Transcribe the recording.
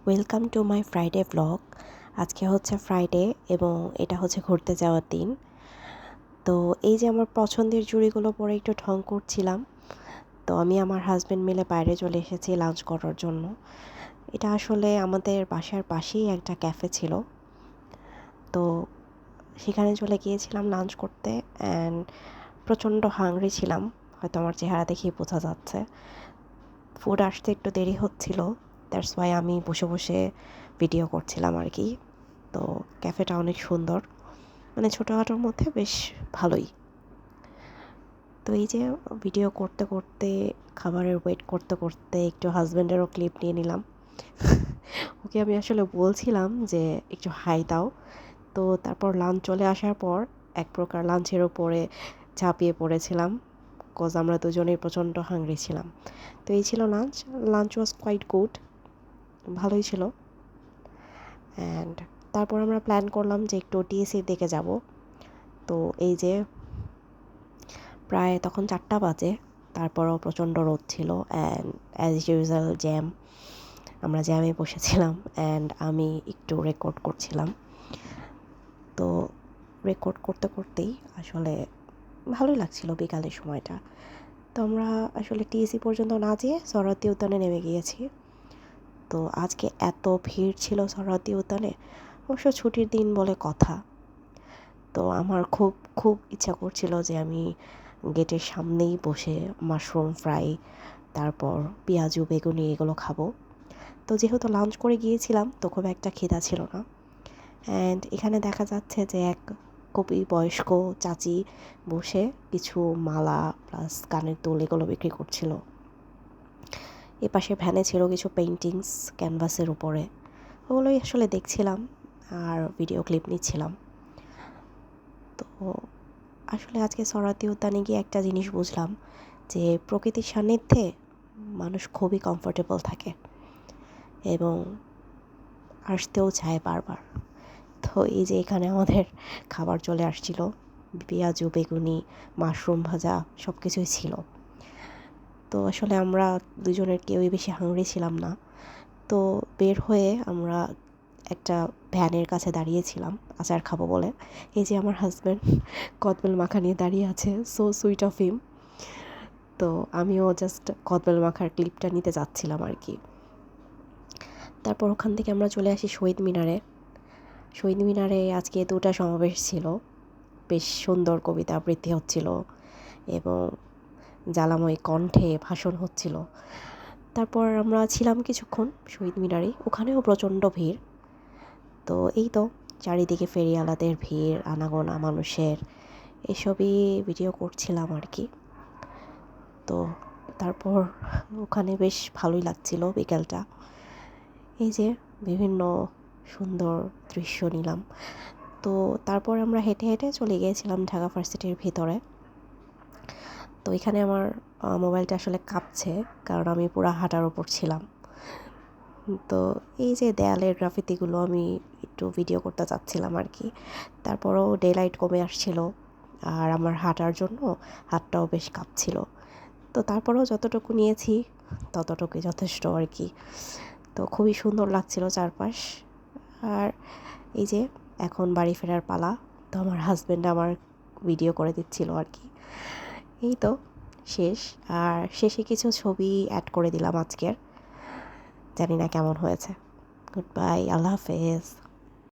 Welcome to my Friday blog. আজকে হচ্ছে Friday এবং এটা হচ্ছে ঘুরতে যাওয়ার দিন। তো এই যে আমার পছন্দের চুড়িগুলো পরে একটু ঢং করছিলাম। তো আমি আমার হাজব্যান্ড মিলে বাইরে চলে এসেছি লাঞ্চ করার জন্য। এটা আসলে আমাদের বাসার পাশেই একটা ক্যাফে ছিল। তো সেখানে চলে গিয়েছিলাম লাঞ্চ করতে অ্যান্ড প্রচণ্ড হাংরি ছিলাম, হয়তো আমার চেহারা দেখেই বোঝা যাচ্ছে। ফুড আসতে একটু দেরি হচ্ছিল, দ্যাটস ওয়াই আমি বসে বসে ভিডিও করছিলাম আর কি। তো ক্যাফেটা অনেক সুন্দর, মানে ছোটোখাটোর মধ্যে বেশ ভালোই। তো এই যে ভিডিও করতে করতে, খাবারের ওয়েট করতে করতে একটু হাজব্যান্ডেরও ক্লিপ নিয়ে নিলাম। ওকে আমি আসলে বলছিলাম যে একটু হাই দাও। তো তারপর লাঞ্চ চলে আসার পর এক প্রকার লাঞ্চের ওপরে ঝাঁপিয়ে পড়েছিলাম, কজ আমরা দুজনেই প্রচণ্ড হাংরি ছিলাম। তো এই ছিল lunch. Lunch was quite good, ভালোই ছিল। অ্যান্ড তারপর আমরা প্ল্যান করলাম যে একটু টিএসির দিকে যাব। তো এই যে প্রায় তখন 4টা বাজে, তারপরও প্রচণ্ড রোদ ছিল অ্যান্ড অ্যাজ ইউজুয়াল জ্যাম। আমরা জ্যামে বসেছিলাম অ্যান্ড আমি একটু রেকর্ড করছিলাম। তো রেকর্ড করতে করতেই আসলে ভালোই লাগছিল বিকালের সময়টা। তো আমরা আসলে টিএসি পর্যন্ত না যেয়ে সরোয়ার্দী উদ্যানে নেমে গিয়েছি। তো আজকে এত ভিড় ছিল সরোয়ার্দী উদ্যানে, অবশ্য ছুটির দিন বলে কথা। তো আমার খুব খুব ইচ্ছা করছিল যে আমি গেটের সামনেই বসে মাশরুম ফ্রাই, তারপর পেঁয়াজু বেগুনি এগুলো খাবো। তো যেহেতু লাঞ্চ করে গিয়েছিলাম তো খুব একটা খিদা ছিল না। অ্যান্ড এখানে দেখা যাচ্ছে যে এক খুবই বয়স্ক চাচি বসে কিছু মালা প্লাস কানের দুল এগুলো বিক্রি করছিল। এপাশে ভ্যানে ছিল কিছু পেইন্টিংস ক্যানভাসের উপরে, ওগুলোই আসলে দেখছিলাম আর ভিডিও ক্লিপ নিচ্ছিলাম। তো আসলে আজকে সরোয়ার্দী উদ্যানে গিয়ে একটা জিনিস বুঝলাম যে প্রকৃতির সান্নিধ্যে মানুষ খুবই কমফোর্টেবল থাকে এবং আসতেও চায় বারবার। তো এই যে এখানে আমাদের খাবার চলে আসছিল, পেঁয়াজু বেগুনি মাশরুম ভাজা সব কিছুই ছিল। তো আসলে আমরা দুজনের কেউই বেশি হাংরি ছিলাম না। তো বের হয়ে আমরা একটা ভ্যানের কাছে দাঁড়িয়েছিলাম আচার খাবো বলে। এই যে আমার হাজব্যান্ড কদবেল মাখা নিয়ে দাঁড়িয়ে আছে, সো সুইট অফ হিম। তো আমিও জাস্ট কদবেল মাখার ক্লিপটা নিতে যাচ্ছিলাম আর কি। তারপর ওখান থেকে আমরা চলে আসি শহীদ মিনারে। শহীদ মিনারে আজকে 2টা সমাবেশ ছিল, বেশ সুন্দর কবিতা আবৃত্তি হচ্ছিল এবং জ্বালাময় কণ্ঠে ভাষণ হচ্ছিল। তারপর আমরা ছিলাম কিছুক্ষণ শহীদ মিনারে, ওখানেও প্রচণ্ড ভিড়। তো এই তো চারিদিকে ফেরিওয়ালাদের ভিড়, আনাগোনা মানুষের, এসবই ভিডিও করছিলাম আর কি। তো তারপর ওখানে বেশ ভালোই লাগছিল বিকেলটা। এই যে বিভিন্ন সুন্দর দৃশ্য নিলাম। তো তারপর আমরা হেঁটে হেঁটে চলে গিয়েছিলাম ঢাকা ভার্সিটির ভিতরে। তো এখানে আমার মোবাইলটা আসলে কাঁপছে, কারণ আমি পুরো হাঁটার ওপর ছিলাম। তো এই যে দেয়ালের গ্রাফিতিগুলো আমি একটু ভিডিও করতে চাচ্ছিলাম আর কি। তারপরও ডে লাইট কমে আসছিল আর আমার হাঁটার জন্য হাতটাও বেশ কাঁপছিল। তো তারপরেও যতটুকু নিয়েছি ততটুকুই যথেষ্ট আর কি। তো খুবই সুন্দর লাগছিল চারপাশ। আর এই যে এখন বাড়ি ফেরার পালা। তো আমার হাজব্যান্ড আমার ভিডিও করে দিচ্ছিল আর কি। এই তো শেষ। আর শেষে কিছু ছবি অ্যাড করে দিলাম আজকের, জানি না কেমন হয়েছে। গুড বাই, আল্লাহ হাফেজ।